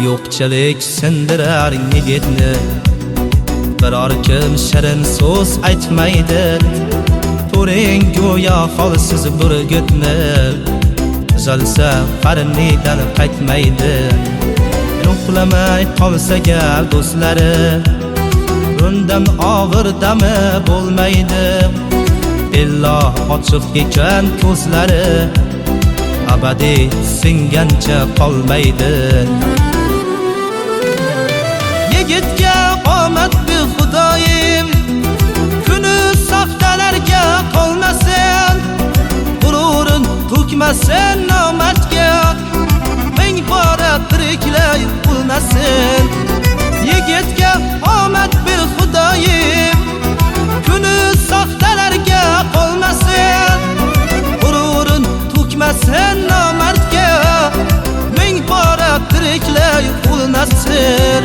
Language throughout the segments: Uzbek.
yo'qchilik sindirar yigitni. Biror kim shirin so'z aytmaydi, to'ring go'yo holsiz burgutni. Uzalsa qarnidan qaytmaydi, uxlamay qolsa gal do'stlari, bundan og'ir dami bo'lmaydi. Illo ochiq ekan ko'zlari, abadiy singancha qolmaydi. Yigitga omad bi xudoyim, kuni soxtalarga qolmasin, g'ururin to'kmasin nomardga, ming bora tiriklay bo'lmasin. Yigitga omad bi xudoyim, kuni soxtalarga qolmasin, g'ururin to'kmasin nomardga, ming bora tiriklay bo'lmasin.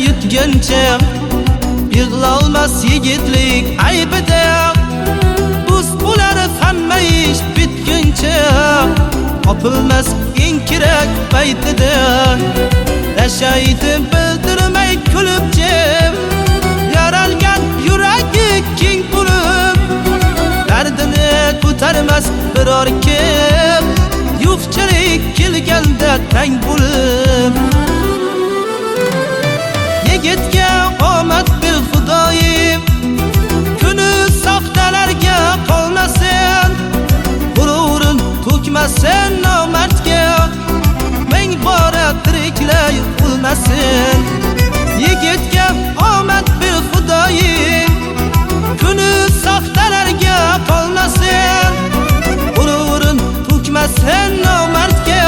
Yutguncha yig'lolmas yigitlik aybida, do'st bo'lar hamma ish bitguncha, topilmas eng kerak paytida. Yashaydi bildirmay kulib jim, yaralgan yuragi keng bo'lib, dardini ko'tarmas biror kim, yo'qchilik kelganda tang bo'lib. Yigitga omad bil xudoyim, kuni soxtalarga qolmasin, g'ururin to'kmasin nomardga, ming bora tiriklay bo'lmasin. Yigitga omad bil xudoyim, kuni soxtalarga qolmasin, g'ururin to'kmasin nomardga,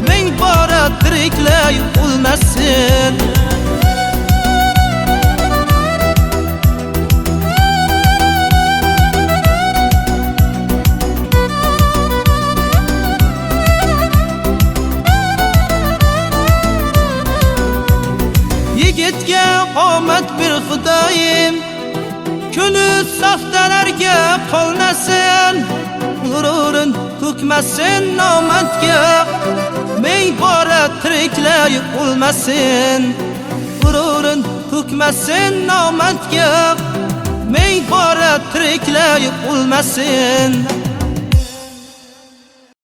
ming bora tiriklay bo'lmasin. Yigitga omad bir xudoyim, kuni soxtalarga qolmasin, g'ururin to'kmasin nomardga, ming bora tiriklay bo'lmasin. G'ururin to'kmasin nomardga, ming bora tiriklay bo'lmasin.